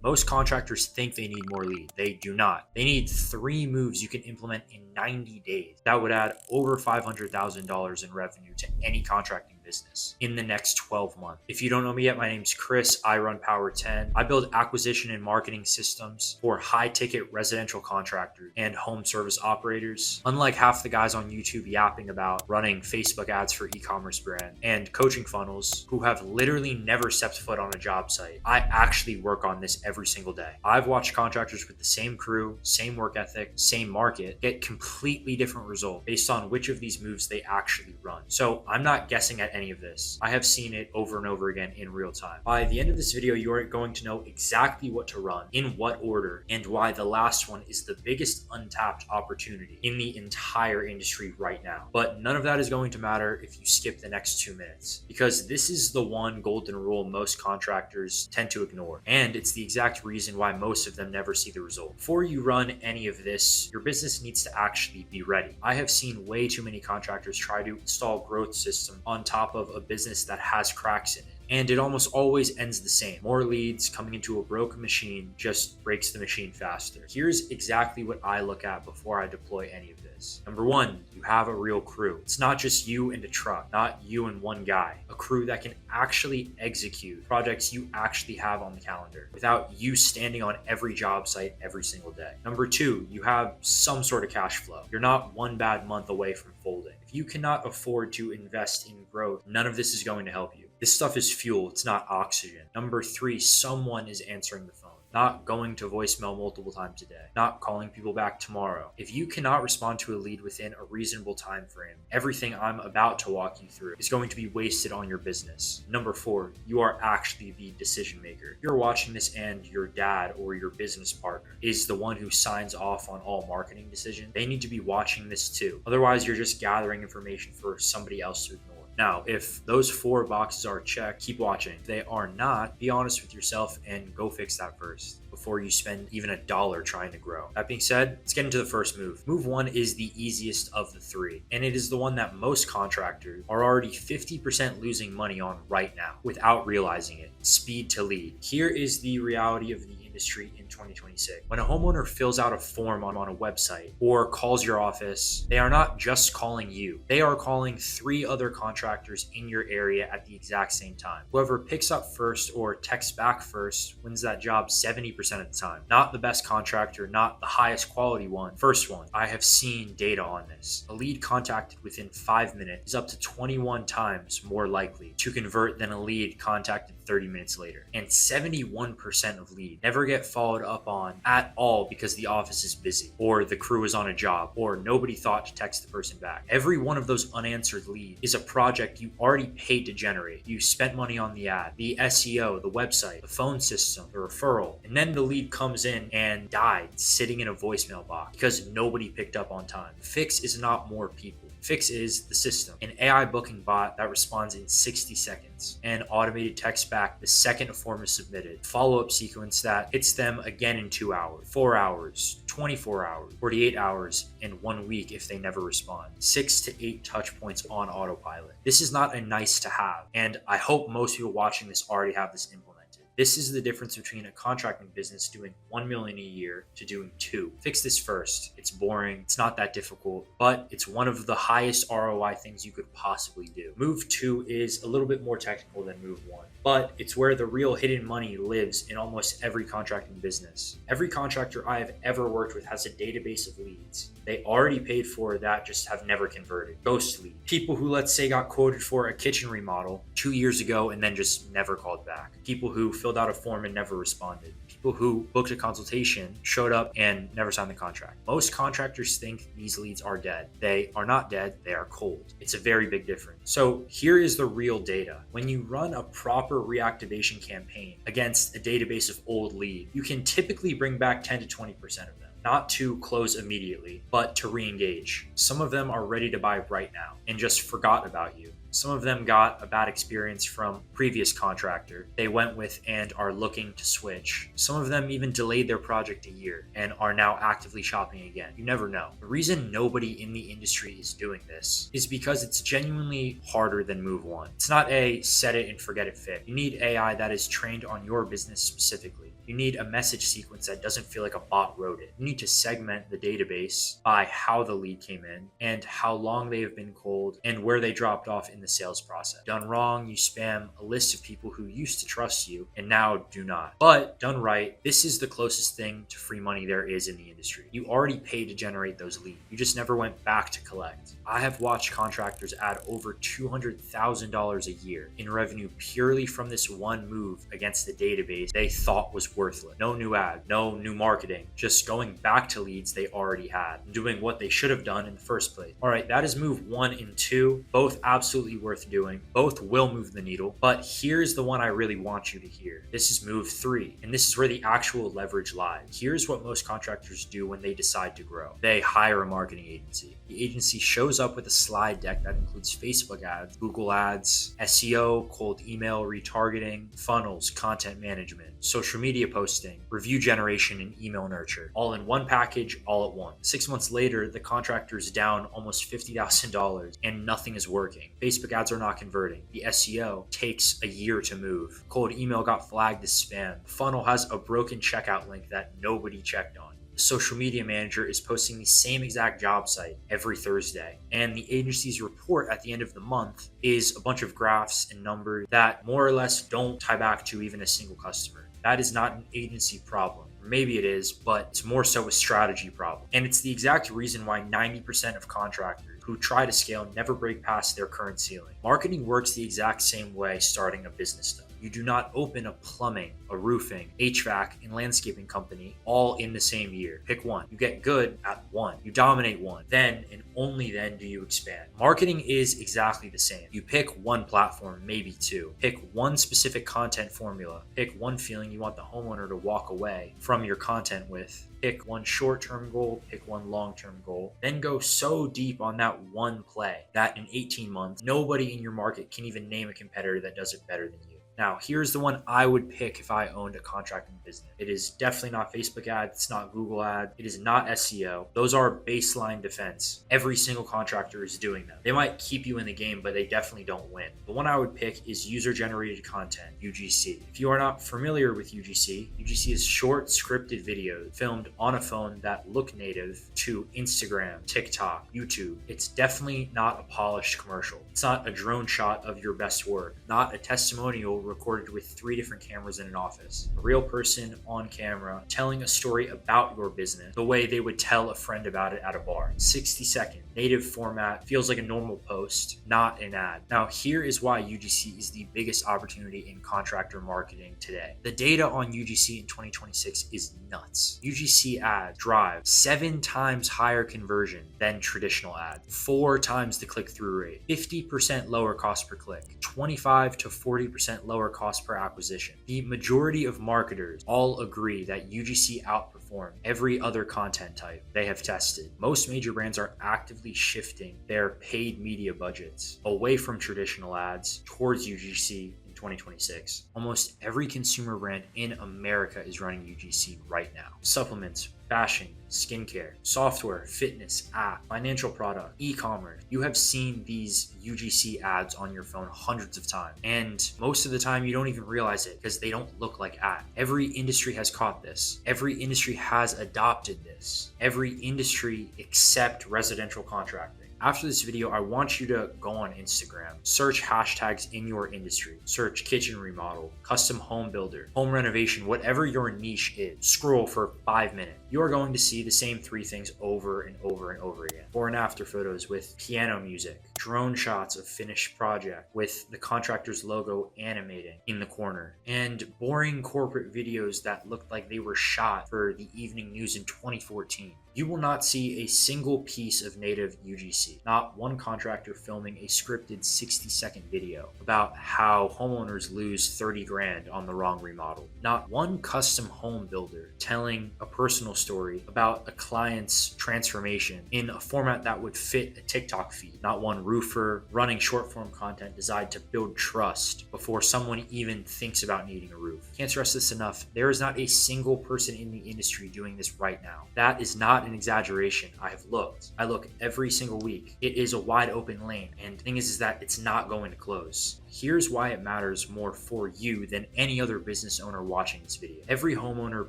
Most contractors think they need more leads. They do not. They need 3 moves you can implement in 90 days. That would add over $500,000 in revenue to any contracting business in the next 12 months. If you don't know me yet, my name's Chris. I run Power 10. I build acquisition and marketing systems for high ticket residential contractors and home service operators. Unlike half the guys on YouTube yapping about running Facebook ads for e-commerce brand and coaching funnels who have literally never stepped foot on a job site, I actually work on this every single day. I've watched contractors with the same crew, same work ethic, same market get completely different results based on which of these moves they actually run. So I'm not guessing at any of this. I have seen it over and over again in real time. By the end of this video, you are going to know exactly what to run, in what order, and why the last one is the biggest untapped opportunity in the entire industry right now. But none of that is going to matter if you skip the next 2 minutes, because this is the one golden rule most contractors tend to ignore. And it's the exact reason why most of them never see the result. Before you run any of this, your business needs to actually be ready. I have seen way too many contractors try to install growth system on top of a business that has cracks in it. And it almost always ends the same. More leads coming into a broken machine just breaks the machine faster. Here's exactly what I look at before I deploy any of this. Number one, you have a real crew. It's not just you and a truck, not you and one guy. A crew that can actually execute projects you actually have on the calendar without you standing on every job site every single day. Number two, you have some sort of cash flow. You're not one bad month away from folding. If you cannot afford to invest in growth, none of this is going to help you. This stuff is fuel, it's not oxygen. Number three, someone is answering the phone, not going to voicemail multiple times a day, not calling people back tomorrow. If you cannot respond to a lead within a reasonable time frame, everything I'm about to walk you through is going to be wasted on your business. Number four, you are actually the decision maker. You're watching this and your dad or your business partner is the one who signs off on all marketing decisions. They need to be watching this too. Otherwise, you're just gathering information for somebody else to ignore. Now, if those 4 boxes are checked, keep watching. If they are not, be honest with yourself and go fix that first before you spend even $1 trying to grow. That being said, let's get into the first move. Move 1 is the easiest of the 3, and it is the one that most contractors are already 50% losing money on right now without realizing it. Speed to lead. Here is the reality of the industry in 2026. When a homeowner fills out a form on a website or calls your office, they are not just calling you. They are calling 3 other contractors in your area at the exact same time. Whoever picks up first or texts back first wins that job 70% of the time. Not the best contractor, not the highest quality one, first one. I have seen data on this. A lead contacted within 5 minutes is up to 21 times more likely to convert than a lead contacted 30 minutes later. And 71% of leads never get followed up on at all because the office is busy or the crew is on a job or nobody thought to text the person back. Every one of those unanswered leads is a project you already paid to generate. You spent money on the ad, the SEO, the website, the phone system, the referral, and then the lead comes in and died sitting in a voicemail box because nobody picked up on time. The fix is not more people. Fix is the system, an AI booking bot that responds in 60 seconds, and automated text back the second a form is submitted, follow-up sequence that hits them again in 2 hours, 4 hours, 24 hours, 48 hours, and 1 week if they never respond. 6 to 8 touch points on autopilot. This is not a nice to have, and I hope most people watching this already have this implemented. This is the difference between a contracting business doing 1 million a year to doing 2. Fix this first. It's boring. It's not that difficult, but it's one of the highest ROI things you could possibly do. Move 2 is a little bit more technical than move 1, but it's where the real hidden money lives in almost every contracting business. Every contractor I have ever worked with has a database of leads they already paid for that just have never converted. Ghost lead. People who, let's say, got quoted for a kitchen remodel 2 years ago and then just never called back. People who filled out a form and never responded. People who booked a consultation, showed up, and never signed the contract. Most contractors think these leads are dead. They are not dead, they are cold. It's a very big difference. So here is the real data. When you run a proper reactivation campaign against a database of old leads, you can typically bring back 10 to 20% of them. Not to close immediately, but to re-engage. Some of them are ready to buy right now and just forgot about you. Some of them got a bad experience from previous contractor they went with and are looking to switch. Some of them even delayed their project a year and are now actively shopping again. You never know. The reason nobody in the industry is doing this is because it's genuinely harder than move one. It's not a set it and forget it fix. You need AI that is trained on your business specifically. You need a message sequence that doesn't feel like a bot wrote it. You need to segment the database by how the lead came in and how long they have been cold and where they dropped off in the sales process. Done wrong, you spam a list of people who used to trust you and now do not. But done right, this is the closest thing to free money there is in the industry. You already paid to generate those leads. You just never went back to collect. I have watched contractors add over $200,000 a year in revenue purely from this one move against the database they thought was worthless. No new ad, no new marketing, just going back to leads they already had, doing what they should have done in the first place. All right, that is move 1 and 2, both absolutely worth doing. Both will move the needle, but here's the one I really want you to hear. This is move 3, and this is where the actual leverage lies. Here's what most contractors do when they decide to grow. They hire a marketing agency. The agency shows up with a slide deck that includes Facebook ads, Google ads, SEO, cold email retargeting, funnels, content management, social media posting, review generation, and email nurture, all in one package, all at once. 6 months later, the contractor's down almost $50,000 and nothing is working. Facebook ads are not converting. The SEO takes a year to move. Cold email got flagged as spam. The funnel has a broken checkout link that nobody checked on. The social media manager is posting the same exact job site every Thursday. And the agency's report at the end of the month is a bunch of graphs and numbers that more or less don't tie back to even a single customer. That is not an agency problem. Maybe it is, but it's more so a strategy problem. And it's the exact reason why 90% of contractors who try to scale never break past their current ceiling. Marketing works the exact same way starting a business does. You do not open a plumbing, a roofing, HVAC, and landscaping company all in the same year. Pick one. You get good at one. You dominate one. Then and only then do you expand. Marketing is exactly the same. You pick one platform, maybe two. Pick one specific content formula. Pick one feeling you want the homeowner to walk away from your content with. Pick one short-term goal, pick one long-term goal, then go so deep on that one play that in 18 months, nobody in your market can even name a competitor that does it better than you. Now, here's the one I would pick if I owned a contracting business. It is definitely not Facebook ads. It's not Google ads. It is not SEO. Those are baseline defense. Every single contractor is doing them. They might keep you in the game, but they definitely don't win. The one I would pick is user-generated content, UGC. If you are not familiar with UGC, UGC is short scripted videos filmed on a phone that look native to Instagram, TikTok, YouTube. It's definitely not a polished commercial. It's not a drone shot of your best work, not a testimonial recorded with 3 different cameras in an office. A real person on camera telling a story about your business the way they would tell a friend about it at a bar. 60-second native format, feels like a normal post, not an ad. Now, here is why UGC is the biggest opportunity in contractor marketing today. The data on UGC in 2026 is nuts. UGC ads drive 7 times higher conversion than traditional ads, 4 times the click-through rate, 50% lower cost per click, 25 to 40% lower cost per acquisition. The majority of marketers all agree that UGC outperforms every other content type they have tested. Most major brands are actively shifting their paid media budgets away from traditional ads towards UGC. 2026. Almost every consumer brand in America is running UGC right now. Supplements, fashion, skincare, software, fitness, app, financial product, e-commerce. You have seen these UGC ads on your phone hundreds of times. And most of the time you don't even realize it because they don't look like ads. Every industry has caught this. Every industry has adopted this. Every industry except residential contracting. After this video, I want you to go on Instagram, search hashtags in your industry, search kitchen remodel, custom home builder, home renovation, whatever your niche is. Scroll for 5 minutes. You are going to see the same 3 things over and over and over again. Before and after photos with piano music, drone shots of finished project with the contractor's logo animating in the corner, and boring corporate videos that looked like they were shot for the evening news in 2014. You will not see a single piece of native UGC. Not one contractor filming a scripted 60-second video about how homeowners lose 30 grand on the wrong remodel. Not one custom home builder telling a personal story about a client's transformation in a format that would fit a TikTok feed. Not one roofer, running short form content designed to build trust before someone even thinks about needing a roof. Can't stress this enough. There is not a single person in the industry doing this right now. That is not an exaggeration. I have looked. I look every single week. It is a wide open lane. And the thing is that it's not going to close. Here's why it matters more for you than any other business owner watching this video. Every homeowner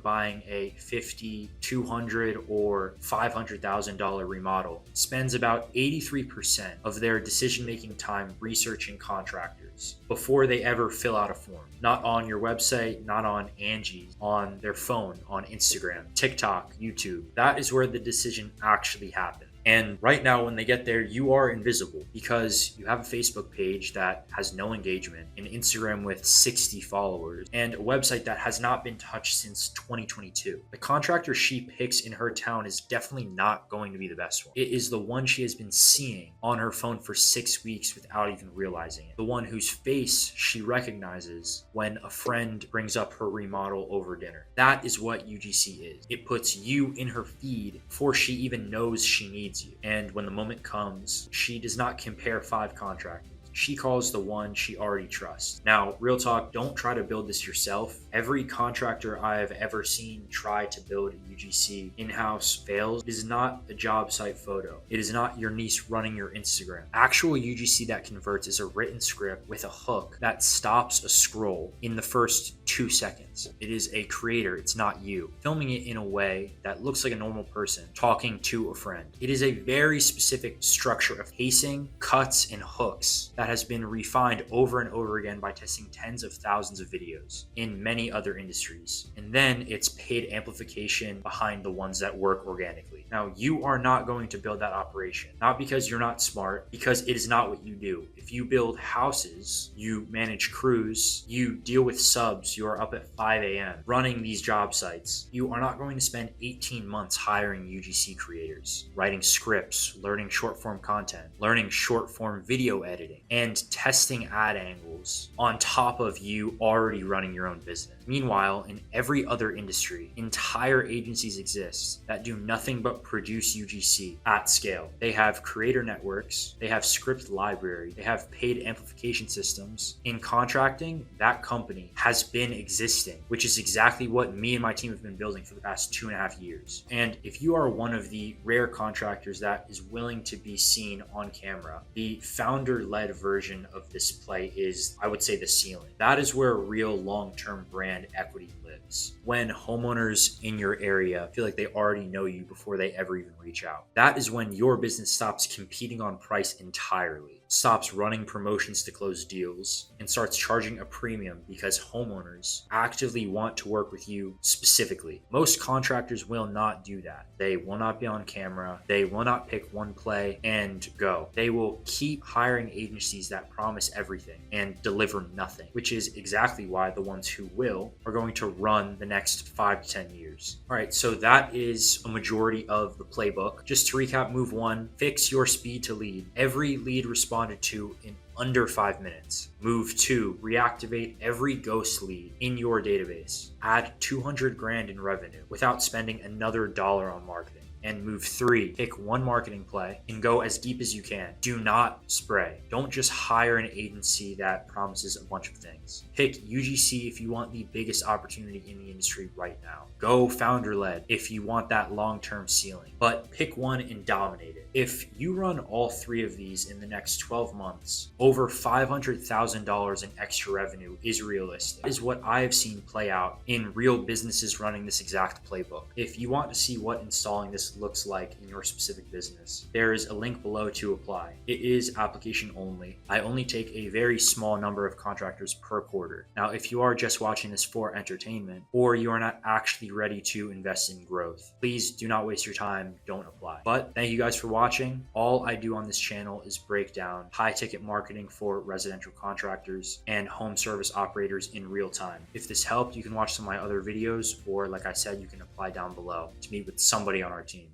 buying a $50,000, $200,000, or $500,000 remodel spends about 83% of their decision-making time researching contractors before they ever fill out a form. Not on your website, not on Angie's, on their phone, on Instagram, TikTok, YouTube. That is where the decision actually happens. And right now, when they get there, you are invisible because you have a Facebook page that has no engagement, an Instagram with 60 followers, and a website that has not been touched since 2022. The contractor she picks in her town is definitely not going to be the best one. It is the one she has been seeing on her phone for 6 weeks without even realizing it. The one whose face she recognizes when a friend brings up her remodel over dinner. That is what UGC is. It puts you in her feed before she even knows she needs you. And when the moment comes, she does not compare 5 contractors. She calls the one she already trusts. Now, real talk, don't try to build this yourself. Every contractor I have ever seen try to build a UGC in-house fails. It is not a job site photo. It is not your niece running your Instagram. Actual UGC that converts is a written script with a hook that stops a scroll in the first 2 seconds. It is a creator, it's not you. Filming it in a way that looks like a normal person talking to a friend. It is a very specific structure of pacing, cuts, and hooks that has been refined over and over again by testing tens of thousands of videos in many other industries. And then it's paid amplification behind the ones that work organically. Now, you are not going to build that operation, not because you're not smart, because it is not what you do. If you build houses, you manage crews, you deal with subs, you are up at 5 a.m. running these job sites, you are not going to spend 18 months hiring UGC creators, writing scripts, learning short form content, learning short form video editing, and testing ad angles on top of you already running your own business. Meanwhile, in every other industry, entire agencies exist that do nothing but produce UGC at scale. They have creator networks, they have script library, they have paid amplification systems. In contracting, that company has been existing, which is exactly what me and my team have been building for the past 2.5 years. And if you are one of the rare contractors that is willing to be seen on camera, the founder-led version of this play is, I would say, the ceiling. That is where real long-term brand equity lives. When homeowners in your area feel like they already know you before they ever even reach out. That is when your business stops competing on price entirely, stops running promotions to close deals, and starts charging a premium because homeowners actively want to work with you specifically. Most contractors will not do that. They will not be on camera. They will not pick one play and go. They will keep hiring agencies that promise everything and deliver nothing, which is exactly why the ones who will are going to run the next 5 to 10 years. All right, so that is a majority of the playbook. Just to recap, move 1, fix your speed to lead. Every lead responded to in under 5 minutes. Move 2, reactivate every ghost lead in your database. Add 200 grand in revenue without spending another dollar on marketing. And move 3, pick one marketing play and go as deep as you can. Do not spray. Don't just hire an agency that promises a bunch of things. Pick UGC if you want the biggest opportunity in the industry right now. Go founder-led if you want that long-term ceiling. But pick one and dominate it. If you run all 3 of these in the next 12 months, over $500,000 in extra revenue is realistic. It is what I have seen play out in real businesses running this exact playbook. If you want to see what installing this looks like in your specific business, there is a link below to apply. It is application only. I only take a very small number of contractors per quarter. Now, if you are just watching this for entertainment, or you are not actually ready to invest in growth, please do not waste your time. Don't apply. But thank you guys for watching. All I do on this channel is break down high ticket marketing for residential contractors and home service operators in real time. If this helped, you can watch some of my other videos, or like I said, you can apply down below to meet with somebody on our team.